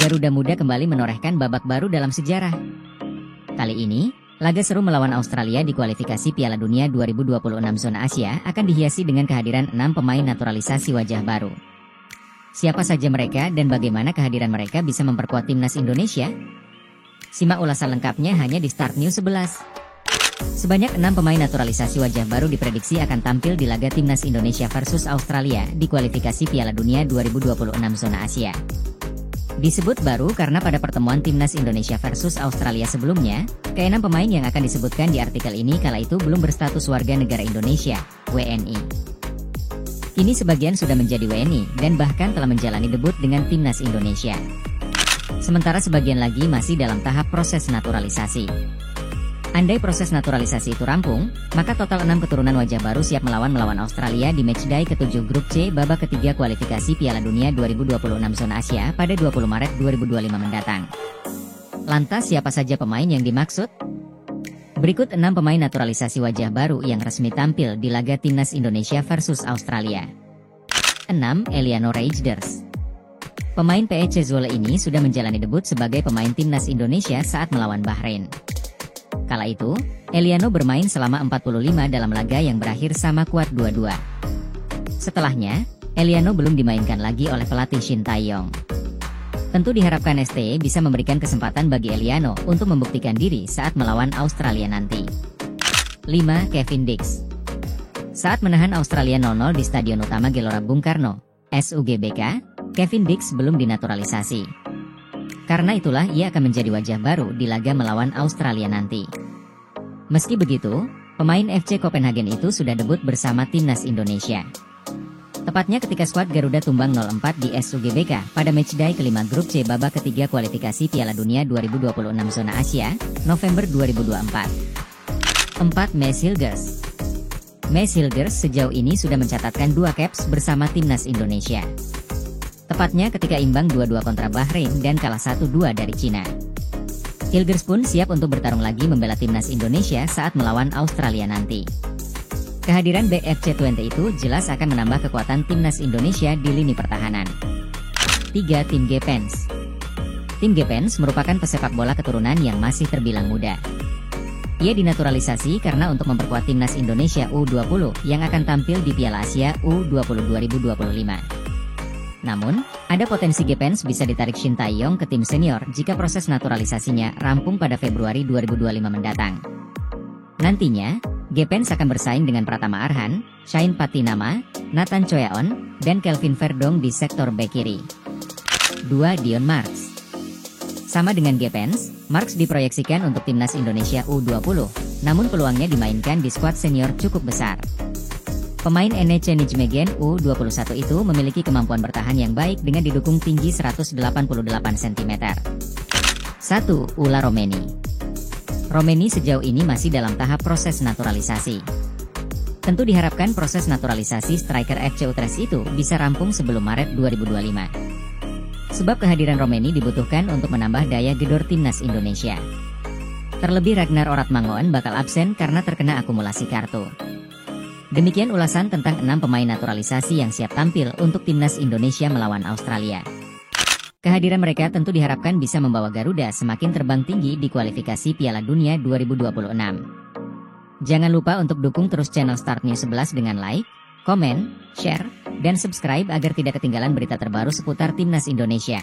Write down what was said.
Garuda Muda kembali menorehkan babak baru dalam sejarah. Kali ini, laga seru melawan Australia di kualifikasi Piala Dunia 2026 zona Asia akan dihiasi dengan kehadiran 6 pemain naturalisasi wajah baru. Siapa saja mereka dan bagaimana kehadiran mereka bisa memperkuat timnas Indonesia? Simak ulasan lengkapnya hanya di Start News 11. Sebanyak 6 pemain naturalisasi wajah baru diprediksi akan tampil di laga timnas Indonesia versus Australia di kualifikasi Piala Dunia 2026 zona Asia. Disebut baru karena pada pertemuan timnas Indonesia versus Australia sebelumnya, ke-6 pemain yang akan disebutkan di artikel ini kala itu belum berstatus warga negara Indonesia, WNI. Kini sebagian sudah menjadi WNI dan bahkan telah menjalani debut dengan timnas Indonesia. Sementara sebagian lagi masih dalam tahap proses naturalisasi. Andai proses naturalisasi itu rampung, maka total 6 keturunan wajah baru siap melawan Australia di matchday ke-7 grup C babak ketiga kualifikasi Piala Dunia 2026 zona Asia pada 20 Maret 2025 mendatang. Lantas siapa saja pemain yang dimaksud? Berikut 6 pemain naturalisasi wajah baru yang resmi tampil di laga timnas Indonesia versus Australia. 6. Eliano Reijnders. Pemain PEC Zwolle ini sudah menjalani debut sebagai pemain timnas Indonesia saat melawan Bahrain. Kala itu, Eliano bermain selama 45 dalam laga yang berakhir sama kuat 2-2. Setelahnya, Eliano belum dimainkan lagi oleh pelatih Shin Tae-yong. Tentu diharapkan ST bisa memberikan kesempatan bagi Eliano untuk membuktikan diri saat melawan Australia nanti. 5. Kevin Dix. Saat menahan Australia 0-0 di Stadion Utama Gelora Bung Karno, SUGBK, Kevin Dix belum dinaturalisasi. Karena itulah ia akan menjadi wajah baru di laga melawan Australia nanti. Meski begitu, pemain FC Copenhagen itu sudah debut bersama timnas Indonesia. Tepatnya ketika skuad Garuda tumbang 0-4 di SUGBK pada matchday kelima grup C babak ketiga kualifikasi Piala Dunia 2026 zona Asia, November 2024. 4. Mads Hilgers. Mads Hilgers sejauh ini sudah mencatatkan 2 caps bersama timnas Indonesia. Tepatnya ketika imbang 2-2 kontra Bahrain dan kalah 1-2 dari Cina. Hilgers pun siap untuk bertarung lagi membela timnas Indonesia saat melawan Australia nanti. Kehadiran bek FC20 itu jelas akan menambah kekuatan timnas Indonesia di lini pertahanan. 3. Tim Gepens. Tim Gepens merupakan pesepak bola keturunan yang masih terbilang muda. Ia dinaturalisasi karena untuk memperkuat timnas Indonesia U20 yang akan tampil di Piala Asia U20 2025. Namun, ada potensi Gepens bisa ditarik Shin Tae-yong ke tim senior jika proses naturalisasinya rampung pada Februari 2025 mendatang. Nantinya, Gepens akan bersaing dengan Pratama Arhan, Shain Patinama, Nathan Choeon, dan Kelvin Verdong di sektor bek kiri. 2. Dion Marks. Sama dengan Gepens, Marks diproyeksikan untuk timnas Indonesia U20, namun peluangnya dimainkan di skuad senior cukup besar. Pemain NEC Nijmegen U21 itu memiliki kemampuan bertahan yang baik dengan didukung tinggi 188 cm. 1. Ula Romeni. Romeni sejauh ini masih dalam tahap proses naturalisasi. Tentu diharapkan proses naturalisasi striker FC Utrecht itu bisa rampung sebelum Maret 2025. Sebab kehadiran Romeni dibutuhkan untuk menambah daya gedor timnas Indonesia. Terlebih Ragnar Oratmangoen bakal absen karena terkena akumulasi kartu. Demikian ulasan tentang 6 pemain naturalisasi yang siap tampil untuk timnas Indonesia melawan Australia. Kehadiran mereka tentu diharapkan bisa membawa Garuda semakin terbang tinggi di kualifikasi Piala Dunia 2026. Jangan lupa untuk dukung terus channel Start News 11 dengan like, komen, share, dan subscribe agar tidak ketinggalan berita terbaru seputar timnas Indonesia.